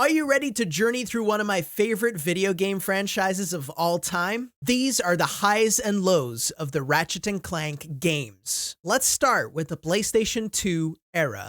Are you ready to journey through one of my favorite video game franchises of all time? These are the highs and lows of the Ratchet and Clank games. Let's start with the PlayStation 2 era.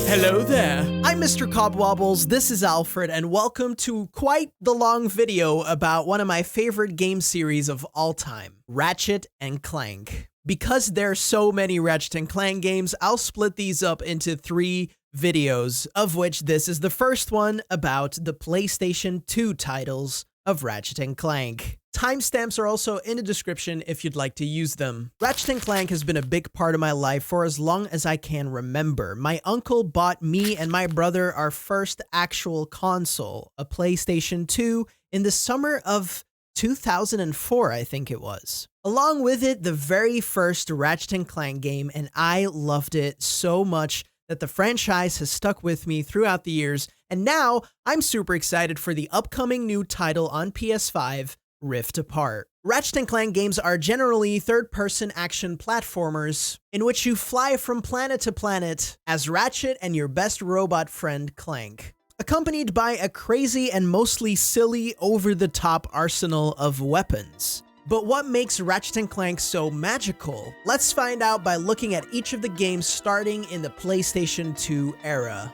Hello there. I'm Mr. Cobwobbles, this is Alfred, and welcome to quite the long video about one of my favorite game series of all time, Ratchet and Clank. Because there's so many Ratchet and Clank games, I'll split these up into 3 videos, of which this is the first one about the PlayStation 2 titles of Ratchet and Clank. Timestamps are also in the description if you'd like to use them. Ratchet and Clank has been a big part of my life for as long as I can remember. My uncle bought me and my brother our first actual console, a PlayStation 2, in the summer of 2004, I think it was. Along with it, the very first Ratchet and Clank game, and I loved it so much that the franchise has stuck with me throughout the years, and now I'm super excited for the upcoming new title on PS5, Rift Apart. Ratchet and Clank games are generally third-person action platformers in which you fly from planet to planet as Ratchet and your best robot friend Clank, accompanied by a crazy and mostly silly, over-the-top arsenal of weapons. But what makes Ratchet and Clank so magical? Let's find out by looking at each of the games starting in the PlayStation 2 era.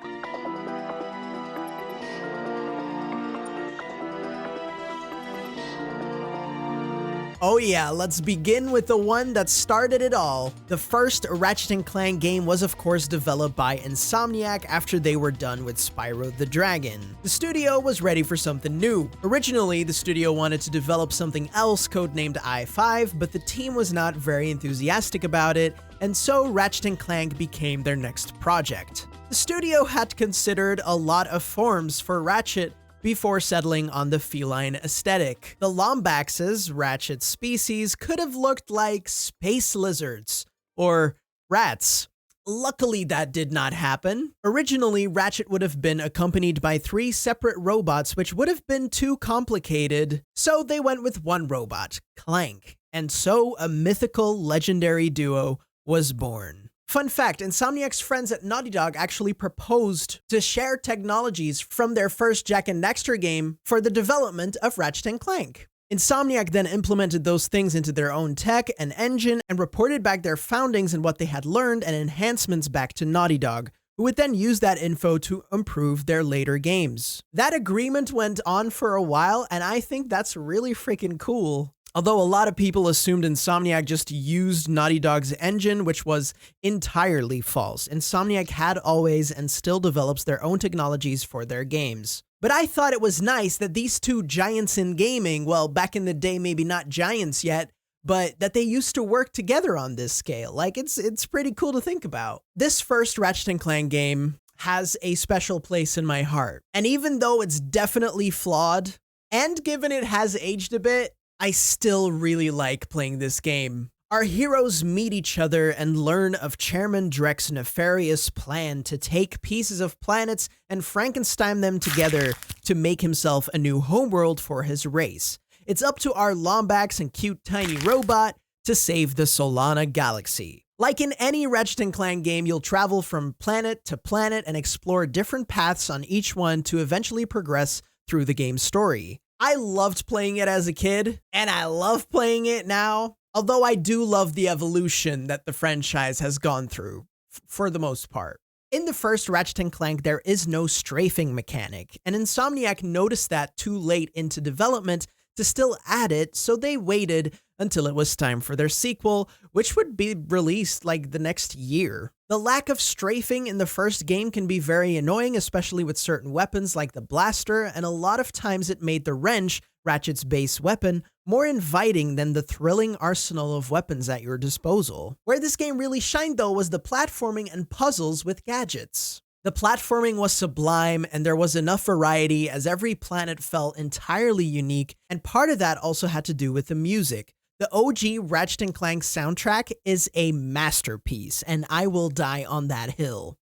Oh yeah, let's begin with the one that started it all. The first Ratchet and Clank game was of course developed by Insomniac after they were done with Spyro the Dragon. The studio was ready for something new. Originally, the studio wanted to develop something else codenamed I-5, but the team was not very enthusiastic about it, and so Ratchet and Clank became their next project. The studio had considered a lot of forms for Ratchet before settling on the feline aesthetic. The lombaxes, Ratchet's species, could have looked like space lizards or rats. Luckily, that did not happen. Originally, Ratchet would have been accompanied by 3 separate robots, which would have been too complicated, so they went with one robot, Clank. And so a mythical, legendary duo was born. Fun fact, Insomniac's friends at Naughty Dog actually proposed to share technologies from their first Jak and Daxter game for the development of Ratchet and Clank. Insomniac then implemented those things into their own tech and engine and reported back their foundings and what they had learned and enhancements back to Naughty Dog, who would then use that info to improve their later games. That agreement went on for a while, and I think that's really freaking cool. Although a lot of people assumed Insomniac just used Naughty Dog's engine, which was entirely false. Insomniac had always and still develops their own technologies for their games. But I thought it was nice that these two giants in gaming, well, back in the day, maybe not giants yet, but that they used to work together on this scale. Like, it's pretty cool to think about. This first Ratchet and Clank game has a special place in my heart. And even though it's definitely flawed, and given it has aged a bit, I still really like playing this game. Our heroes meet each other and learn of Chairman Dreck's nefarious plan to take pieces of planets and Frankenstein them together to make himself a new homeworld for his race. It's up to our lombax and cute tiny robot to save the Solana galaxy. Like in any Ratchet and Clank game, you'll travel from planet to planet and explore different paths on each one to eventually progress through the game's story. I loved playing it as a kid, and I love playing it now, although I do love the evolution that the franchise has gone through, for the most part. In the first Ratchet and Clank, there is no strafing mechanic, and Insomniac noticed that too late into development to still add it, so they waited until it was time for their sequel, which would be released like the next year. The lack of strafing in the first game can be very annoying, especially with certain weapons like the blaster, and a lot of times it made the wrench, Ratchet's base weapon, more inviting than the thrilling arsenal of weapons at your disposal. Where this game really shined though was the platforming and puzzles with gadgets. The platforming was sublime, and there was enough variety as every planet felt entirely unique, and part of that also had to do with the music. The OG Ratchet and Clank soundtrack is a masterpiece, and I will die on that hill.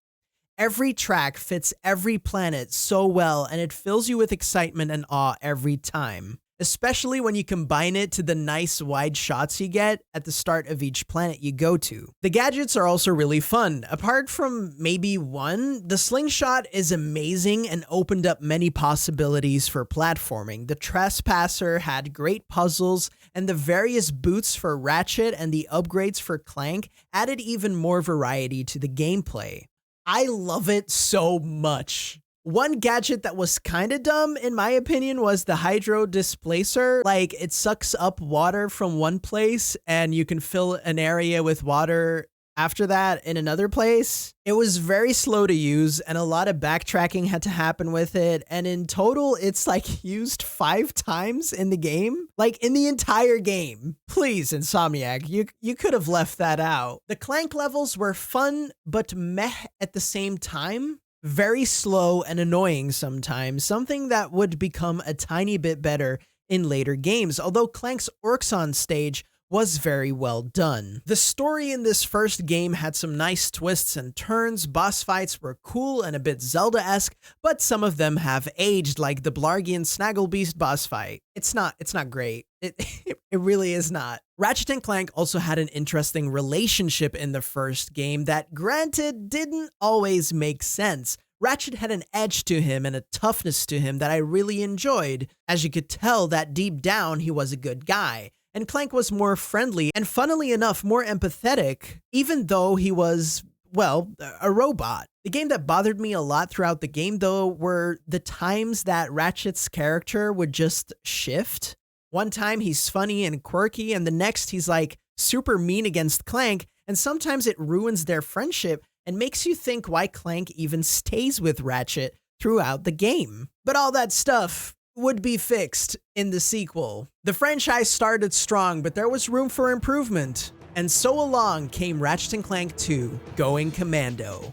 Every track fits every planet so well, and it fills you with excitement and awe every time. especially when you combine it to the nice wide shots you get at the start of each planet you go to. The gadgets are also really fun. Apart from maybe one, the slingshot is amazing and opened up many possibilities for platforming. The Trespasser had great puzzles, and the various boots for Ratchet and the upgrades for Clank added even more variety to the gameplay. I love it so much. One gadget that was kinda dumb, in my opinion, was the Hydro Displacer. Like, it sucks up water from one place, and you can fill an area with water after that in another place. It was very slow to use, and a lot of backtracking had to happen with it, and in total, it's like used 5 times in the game. Like, in the entire game. Please, Insomniac, you could have left that out. The Clank levels were fun, but meh at the same time. Very slow and annoying sometimes, something that would become a tiny bit better in later games, although Clank's Orxon stage was very well done. The story in this first game had some nice twists and turns. Boss fights were cool and a bit Zelda-esque, but some of them have aged, like the Blargian Snagglebeast boss fight. It's not great. It really is not. Ratchet and Clank also had an interesting relationship in the first game that, granted, didn't always make sense. Ratchet had an edge to him and a toughness to him that I really enjoyed, as you could tell that deep down he was a good guy. And Clank was more friendly and, funnily enough, more empathetic, even though he was, well, a robot. The game that bothered me a lot throughout the game, though, were the times that Ratchet's character would just shift. One time he's funny and quirky, and the next he's like super mean against Clank, and sometimes it ruins their friendship and makes you think why Clank even stays with Ratchet throughout the game. But all that stuff would be fixed in the sequel. The franchise started strong, but there was room for improvement. And so along came Ratchet and Clank 2, Going Commando.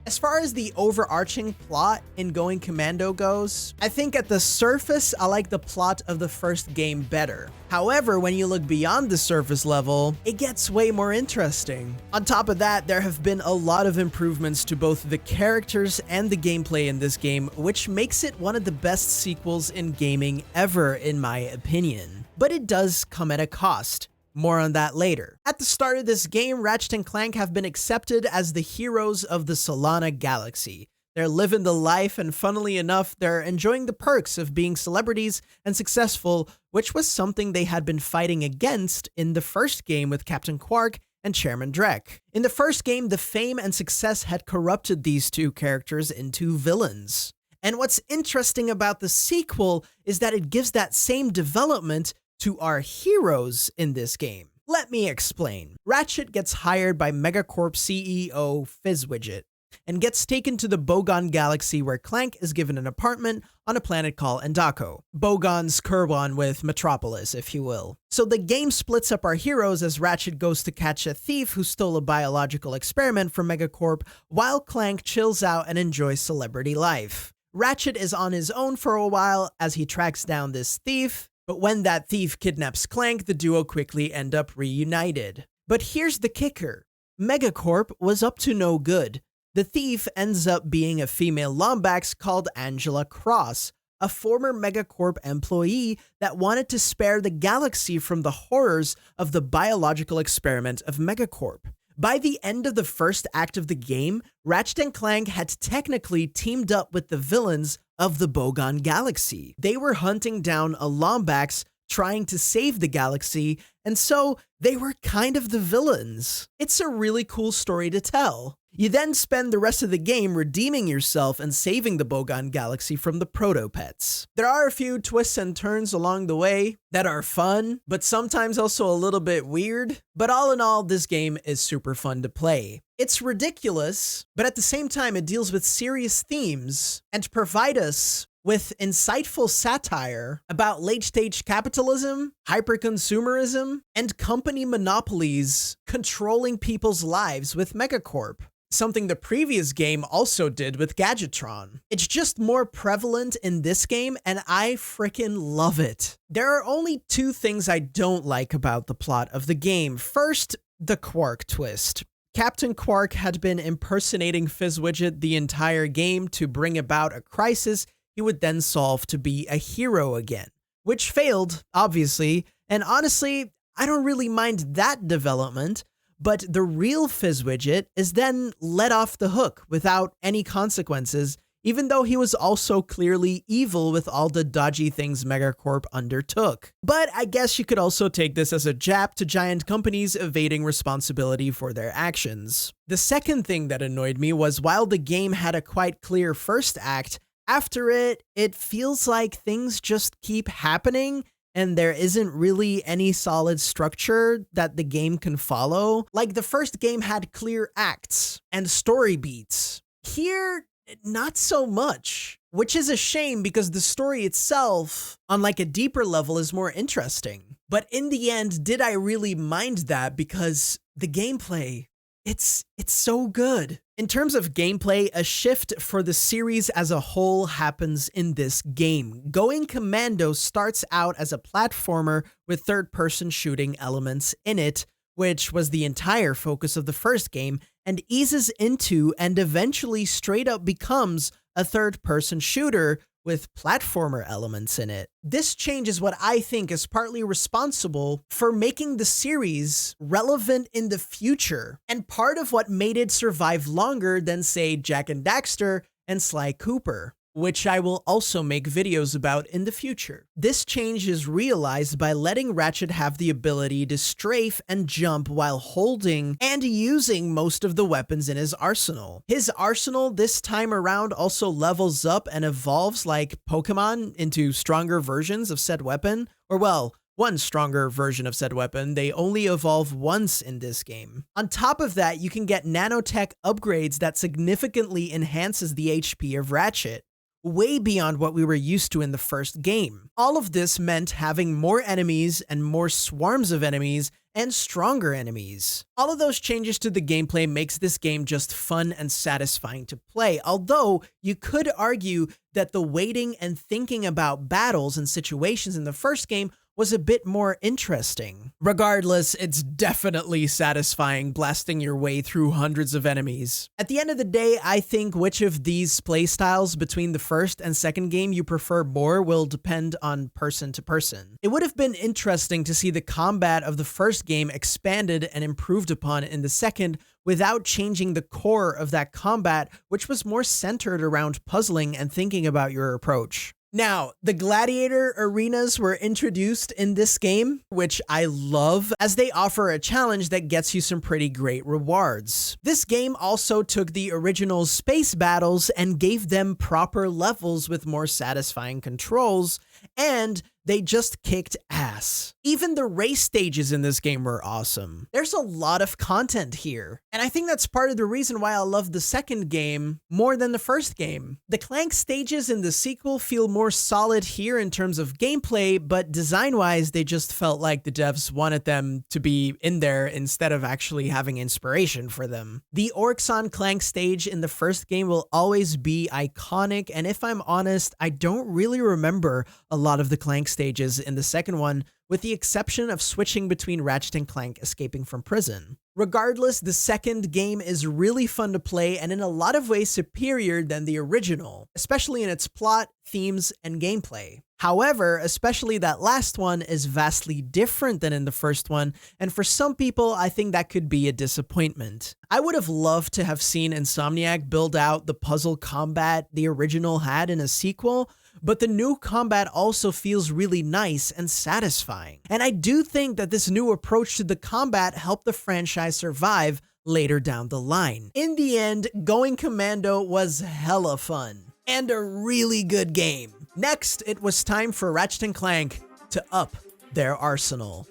As far as the overarching plot in Going Commando goes, I think at the surface, I like the plot of the first game better. However, when you look beyond the surface level, it gets way more interesting. On top of that, there have been a lot of improvements to both the characters and the gameplay in this game, which makes it one of the best sequels in gaming ever, in my opinion. But it does come at a cost. More on that later. At the start of this game, Ratchet and Clank have been accepted as the heroes of the Solana Galaxy. They're living the life, and funnily enough, they're enjoying the perks of being celebrities and successful, which was something they had been fighting against in the first game with Captain Quark and Chairman Drek. In the first game, the fame and success had corrupted these two characters into villains. And what's interesting about the sequel is that it gives that same development to our heroes in this game. Let me explain. Ratchet gets hired by Megacorp CEO Fizzwidget and gets taken to the Bogon Galaxy, where Clank is given an apartment on a planet called Endako. Bogon's Kurwan with Metropolis, if you will. So the game splits up our heroes as Ratchet goes to catch a thief who stole a biological experiment from Megacorp, while Clank chills out and enjoys celebrity life. Ratchet is on his own for a while as he tracks down this thief, but when that thief kidnaps Clank, the duo quickly end up reunited. But here's the kicker. Megacorp was up to no good. The thief ends up being a female lombax called Angela Cross, a former Megacorp employee that wanted to spare the galaxy from the horrors of the biological experiment of Megacorp. By the end of the first act of the game, Ratchet and Clank had technically teamed up with the villains of the Bogon Galaxy. They were hunting down a lombax trying to save the galaxy, and so they were kind of the villains. It's a really cool story to tell. You then spend the rest of the game redeeming yourself and saving the Bogon Galaxy from the Protopets. There are a few twists and turns along the way that are fun, but sometimes also a little bit weird. But all in all, this game is super fun to play. It's ridiculous, but at the same time, it deals with serious themes and provide us with insightful satire about late-stage capitalism, hyper-consumerism, and company monopolies controlling people's lives with Megacorp. Something the previous game also did with Gadgetron. It's just more prevalent in this game, and I frickin' love it. There are only two things I don't like about the plot of the game. First, the Quark twist. Captain Quark had been impersonating Fizzwidget the entire game to bring about a crisis he would then solve to be a hero again, which failed, obviously, and honestly, I don't really mind that development, but the real Fizzwidget is then let off the hook without any consequences, even though he was also clearly evil with all the dodgy things Megacorp undertook. But I guess you could also take this as a jab to giant companies evading responsibility for their actions. The second thing that annoyed me was while the game had a quite clear first act, after it feels like things just keep happening and there isn't really any solid structure that the game can follow. Like the first game had clear acts and story beats. Here, not so much, which is a shame because the story itself, on like a deeper level, is more interesting. But in the end, did I really mind that? Because the gameplay, it's so good. In terms of gameplay, a shift for the series as a whole happens in this game. Going Commando starts out as a platformer with third-person shooting elements in it, which was the entire focus of the first game, and eases into and eventually straight up becomes a third-person shooter with platformer elements in it. This change is what I think is partly responsible for making the series relevant in the future, and part of what made it survive longer than, say, Jak and Daxter and Sly Cooper, which I will also make videos about in the future. This change is realized by letting Ratchet have the ability to strafe and jump while holding and using most of the weapons in his arsenal. His arsenal this time around also levels up and evolves like Pokemon into stronger versions of said weapon, or well, one stronger version of said weapon. They only evolve once in this game. On top of that, you can get nanotech upgrades that significantly enhances the HP of Ratchet, way beyond what we were used to in the first game. All of this meant having more enemies and more swarms of enemies and stronger enemies. All of those changes to the gameplay makes this game just fun and satisfying to play, although you could argue that the waiting and thinking about battles and situations in the first game was a bit more interesting. Regardless, it's definitely satisfying blasting your way through hundreds of enemies. At the end of the day, I think which of these playstyles between the first and second game you prefer more will depend on person to person. It would have been interesting to see the combat of the first game expanded and improved upon in the second without changing the core of that combat, which was more centered around puzzling and thinking about your approach. Now, the Gladiator arenas were introduced in this game, which I love, as they offer a challenge that gets you some pretty great rewards. This game also took the original space battles and gave them proper levels with more satisfying controls, and they just kicked ass. Even the race stages in this game were awesome. There's a lot of content here, and I think that's part of the reason why I love the second game more than the first game. The Clank stages in the sequel feel more solid here in terms of gameplay, but design-wise, they just felt like the devs wanted them to be in there instead of actually having inspiration for them. The Orxon Clank stage in the first game will always be iconic, and if I'm honest, I don't really remember a lot of the Clank stages in the second one, with the exception of switching between Ratchet and Clank escaping from prison. Regardless, the second game is really fun to play and in a lot of ways superior than the original, especially in its plot, themes, and gameplay. However, especially that last one is vastly different than in the first one, and for some people, I think that could be a disappointment. I would have loved to have seen Insomniac build out the puzzle combat the original had in a sequel, but the new combat also feels really nice and satisfying. And I do think that this new approach to the combat helped the franchise survive later down the line. In the end, Going Commando was hella fun, and a really good game. Next, it was time for Ratchet and Clank to up their arsenal.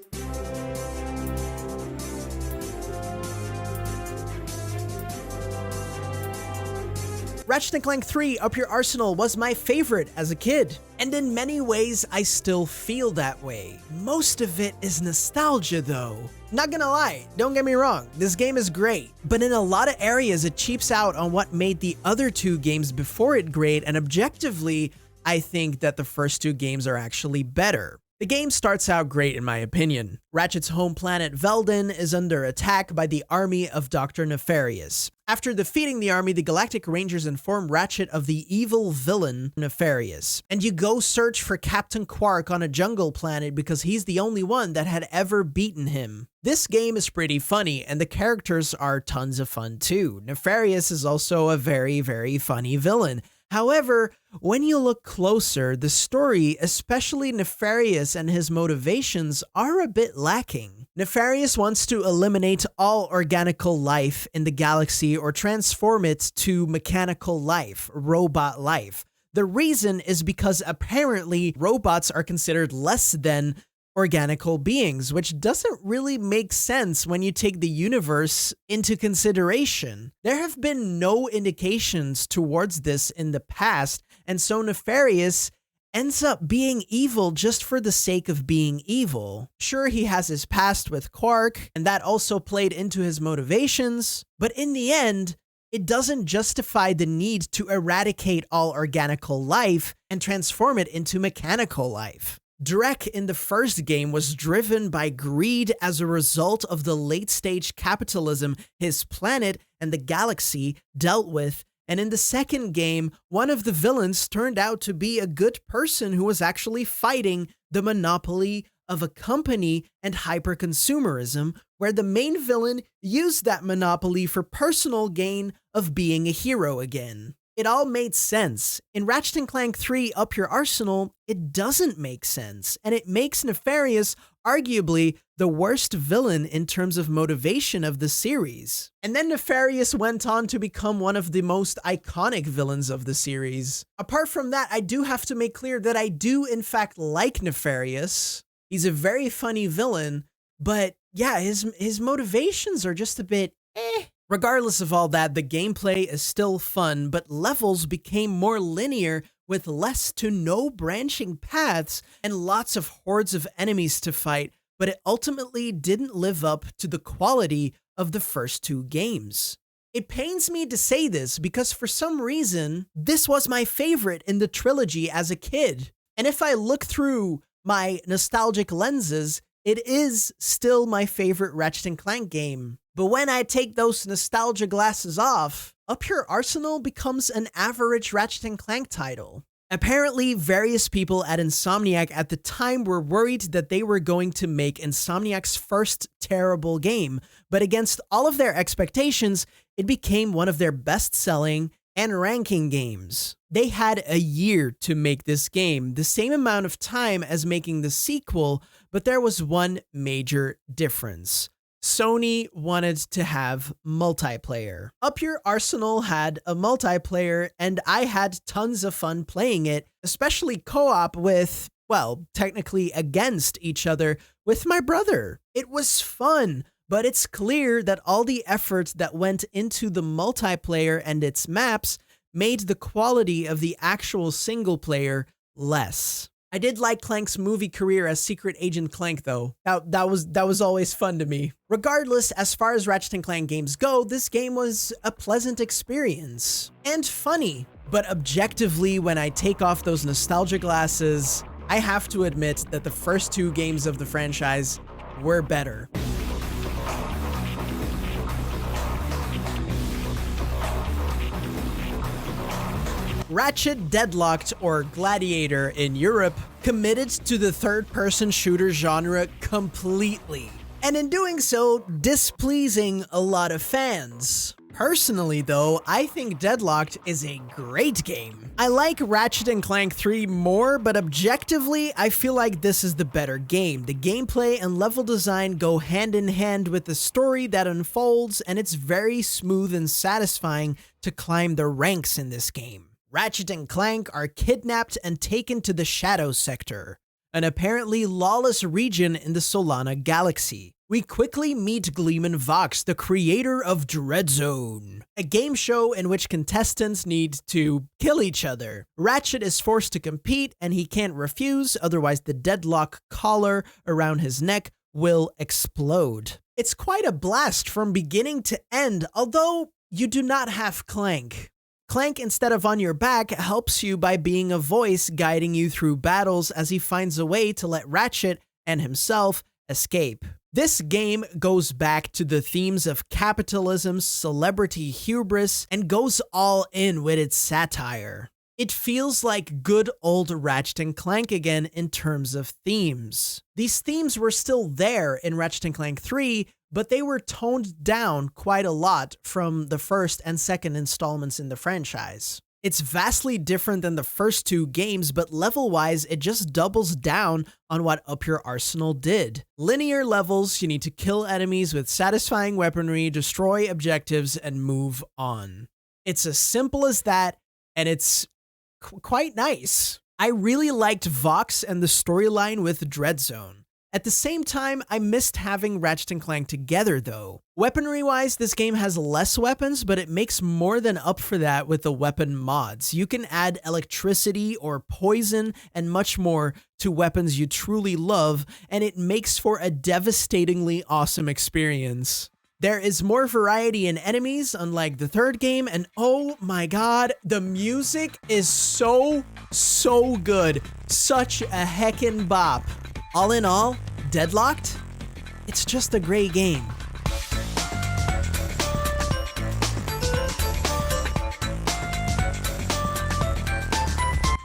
Ratchet and Clank 3 Up Your Arsenal was my favorite as a kid, and in many ways I still feel that way. Most of it is nostalgia though. Not gonna lie, don't get me wrong, this game is great, but in a lot of areas it cheaps out on what made the other two games before it great, and objectively, I think that the first two games are actually better. The game starts out great in my opinion. Ratchet's home planet Veldin is under attack by the army of Dr. Nefarious. After defeating the army, the Galactic Rangers inform Ratchet of the evil villain Nefarious, and you go search for Captain Quark on a jungle planet because he's the only one that had ever beaten him. This game is pretty funny, and the characters are tons of fun too. Nefarious is also a very, very funny villain. However, when you look closer, the story, especially Nefarious and his motivations, are a bit lacking. Nefarious wants to eliminate all organical life in the galaxy or transform it to mechanical life, robot life. The reason is because apparently robots are considered less than organical beings, which doesn't really make sense when you take the universe into consideration. There have been no indications towards this in the past, and so Nefarious ends up being evil just for the sake of being evil. Sure, he has his past with Quark, and that also played into his motivations, but in the end, it doesn't justify the need to eradicate all organical life and transform it into mechanical life. Drek in the first game was driven by greed as a result of the late-stage capitalism his planet and the galaxy dealt with, and in the second game, one of the villains turned out to be a good person who was actually fighting the monopoly of a company and hyper-consumerism, where the main villain used that monopoly for personal gain of being a hero again. It all made sense. In Ratchet and Clank 3 Up Your Arsenal, it doesn't make sense, and it makes Nefarious arguably the worst villain in terms of motivation of the series. And then Nefarious went on to become one of the most iconic villains of the series. Apart from that, I do have to make clear that I do in fact like Nefarious. He's a very funny villain, but yeah, his motivations are just a bit eh. Regardless of all that, the gameplay is still fun, but levels became more linear with less to no branching paths and lots of hordes of enemies to fight, but it ultimately didn't live up to the quality of the first two games. It pains me to say this because for some reason, this was my favorite in the trilogy as a kid. And if I look through my nostalgic lenses, it is still my favorite Ratchet and Clank game. But when I take those nostalgia glasses off, Up Your Arsenal becomes an average Ratchet and Clank title. Apparently, various people at Insomniac at the time were worried that they were going to make Insomniac's first terrible game, but against all of their expectations, it became one of their best-selling and ranking games. They had a year to make this game, the same amount of time as making the sequel, but there was one major difference. Sony wanted to have multiplayer. Up Your Arsenal had a multiplayer, and I had tons of fun playing it, especially co-op with, well, technically against each other with my brother. It was fun, but it's clear that all the effort that went into the multiplayer and its maps made the quality of the actual single player less. I did like Clank's movie career as Secret Agent Clank though. That was always fun to me. Regardless, as far as Ratchet and Clank games go, this game was a pleasant experience and funny. But objectively, when I take off those nostalgia glasses, I have to admit that the first two games of the franchise were better. Ratchet Deadlocked, or Gladiator in Europe, committed to the third-person shooter genre completely, and in doing so, displeasing a lot of fans. Personally though, I think Deadlocked is a great game. I like Ratchet and Clank 3 more, but objectively, I feel like this is the better game. The gameplay and level design go hand in hand with the story that unfolds, and it's very smooth and satisfying to climb the ranks in this game. Ratchet and Clank are kidnapped and taken to the Shadow Sector, an apparently lawless region in the Solana galaxy. We quickly meet Gleeman Vox, the creator of Dreadzone, a game show in which contestants need to kill each other. Ratchet is forced to compete and he can't refuse, otherwise the deadlock collar around his neck will explode. It's quite a blast from beginning to end, although you do not have Clank. Clank, instead of on your back, helps you by being a voice guiding you through battles as he finds a way to let Ratchet and himself escape. This game goes back to the themes of capitalism, celebrity hubris, and goes all in with its satire. It feels like good old Ratchet and Clank again in terms of themes. These themes were still there in Ratchet and Clank 3, but they were toned down quite a lot from the first and second installments in the franchise. It's vastly different than the first two games, but level-wise, it just doubles down on what Up Your Arsenal did. Linear levels, you need to kill enemies with satisfying weaponry, destroy objectives, and move on. It's as simple as that, and it's quite nice. I really liked Vox and the storyline with Dreadzone. At the same time, I missed having Ratchet and Clank together though. Weaponry-wise, this game has less weapons, but it makes more than up for that with the weapon mods. You can add electricity or poison and much more to weapons you truly love, and it makes for a devastatingly awesome experience. There is more variety in enemies, unlike the third game, and oh my god, the music is so good. Such a heckin' bop. All in all, Deadlocked? It's just a great game.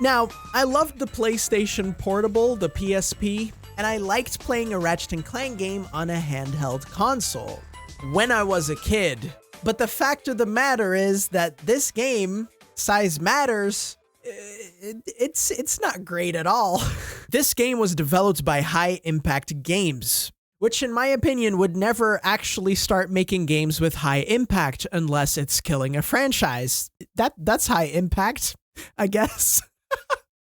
Now, I loved the PlayStation Portable, the PSP, and I liked playing a Ratchet and Clank game on a handheld console when I was a kid. But the fact of the matter is that this game, Size Matters, it's not great at all. This game was developed by High Impact Games, which in my opinion would never actually start making games with high impact unless it's killing a franchise. That's high impact, I guess.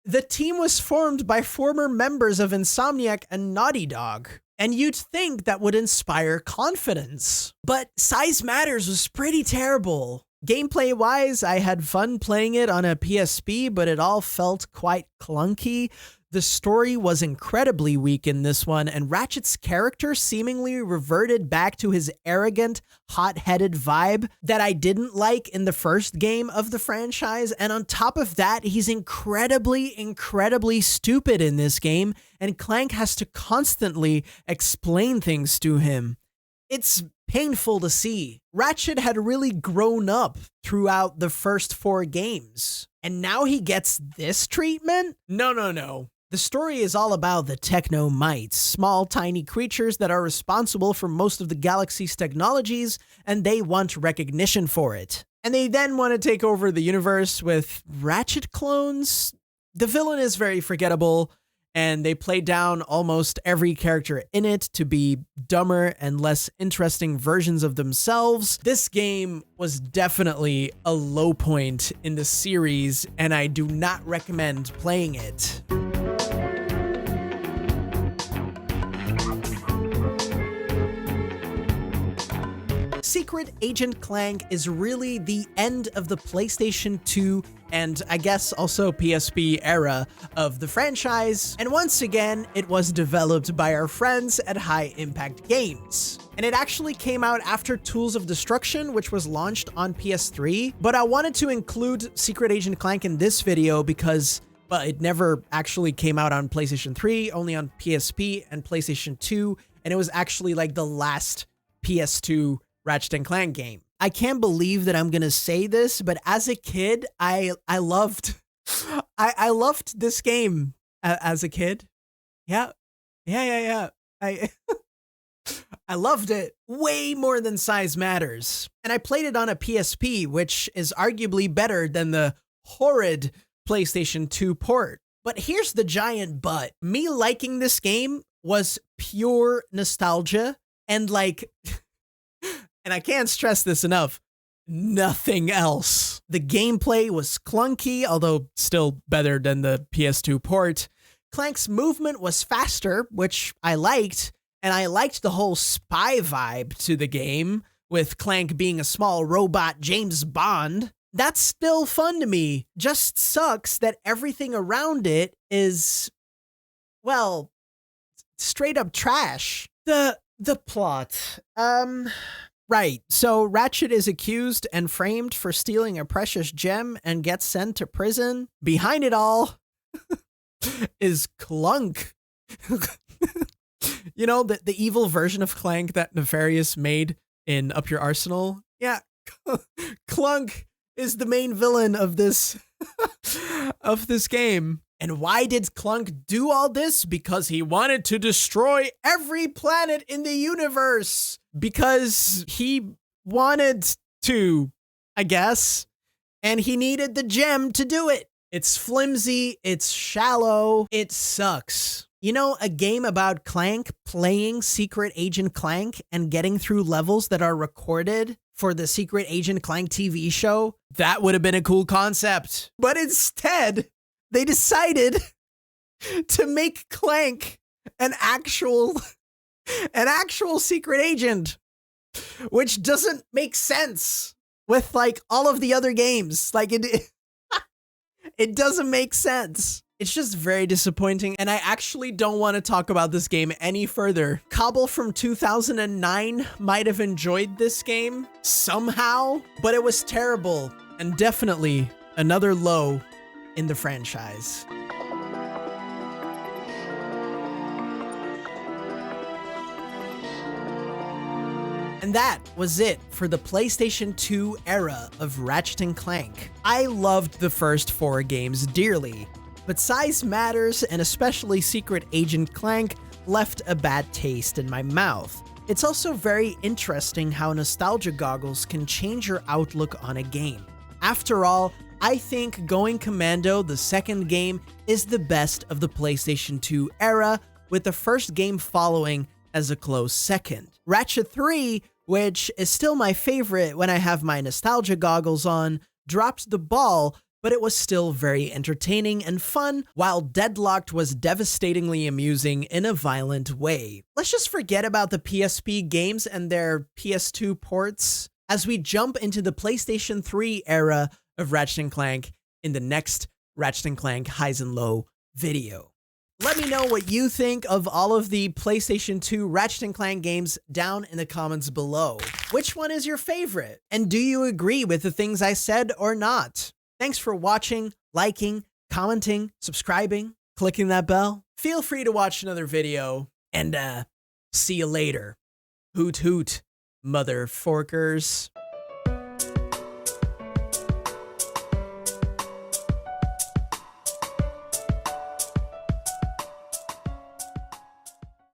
The team was formed by former members of Insomniac and Naughty Dog, and you'd think that would inspire confidence. But Size Matters was pretty terrible. Gameplay-wise, I had fun playing it on a PSP, but it all felt quite clunky. The story was incredibly weak in this one, and Ratchet's character seemingly reverted back to his arrogant, hot-headed vibe that I didn't like in the first game of the franchise, and on top of that, he's incredibly stupid in this game, and Clank has to constantly explain things to him. It's painful to see. Ratchet had really grown up throughout the first 4 games, and now he gets this treatment? No. The story is all about the techno-mites, small, tiny creatures that are responsible for most of the galaxy's technologies, and they want recognition for it. And they then want to take over the universe with Ratchet clones. The villain is very forgettable, and they play down almost every character in it to be dumber and less interesting versions of themselves. This game was definitely a low point in the series, and I do not recommend playing it. Secret Agent Clank is really the end of the PlayStation 2 and I guess also PSP era of the franchise, and once again, it was developed by our friends at High Impact Games. And it actually came out after Tools of Destruction, which was launched on PS3, but I wanted to include Secret Agent Clank in this video because it never actually came out on PlayStation 3, only on PSP and PlayStation 2, and it was actually like the last PS2 Ratchet and Clank game. I can't believe that I'm gonna say this, but as a kid, I loved this game as a kid. Yeah. I loved it way more than Size Matters. And I played it on a PSP, which is arguably better than the horrid PlayStation 2 port. But here's the giant but. Me liking this game was pure nostalgia and and I can't stress this enough, nothing else. The gameplay was clunky, although still better than the PS2 port. Clank's movement was faster, which I liked, and I liked the whole spy vibe to the game, with Clank being a small robot James Bond. That's still fun to me. Just sucks that everything around it is, well, straight up trash. The plot. Right. So Ratchet is accused and framed for stealing a precious gem and gets sent to prison. Behind it all is Clunk. You know, the evil version of Clank that Nefarious made in Up Your Arsenal? Yeah, Clunk is the main villain of this of this game. And why did Clunk do all this? Because he wanted to destroy every planet in the universe. Because he wanted to, I guess. And he needed the gem to do it. It's flimsy, it's shallow, it sucks. You know, a game about Clank playing Secret Agent Clank and getting through levels that are recorded for the Secret Agent Clank TV show, that would have been a cool concept. But instead, they decided to make Clank an actual secret agent, which doesn't make sense with like all of the other games. Like it doesn't make sense. It's just very disappointing, and I actually don't want to talk about this game any further. Cobble from 2009 might have enjoyed this game somehow, but it was terrible and definitely another low in the franchise. And that was it for the PlayStation 2 era of Ratchet and Clank. I loved the first 4 games dearly, but size matters, and especially Secret Agent Clank left a bad taste in my mouth. It's also very interesting how nostalgia goggles can change your outlook on a game. After all, I think Going Commando, the second game, is the best of the PlayStation 2 era, with the first game following as a close second. Ratchet 3, which is still my favorite when I have my nostalgia goggles on, dropped the ball, but it was still very entertaining and fun, while Deadlocked was devastatingly amusing in a violent way. Let's just forget about the PSP games and their PS2 ports as we jump into the PlayStation 3 era of Ratchet and Clank in the next Ratchet and Clank Highs and Low video. Let me know what you think of all of the PlayStation 2 Ratchet and Clank games down in the comments below. Which one is your favorite? And do you agree with the things I said or not? Thanks for watching, liking, commenting, subscribing, clicking that bell. Feel free to watch another video, and see you later. Hoot hoot, mother forkers.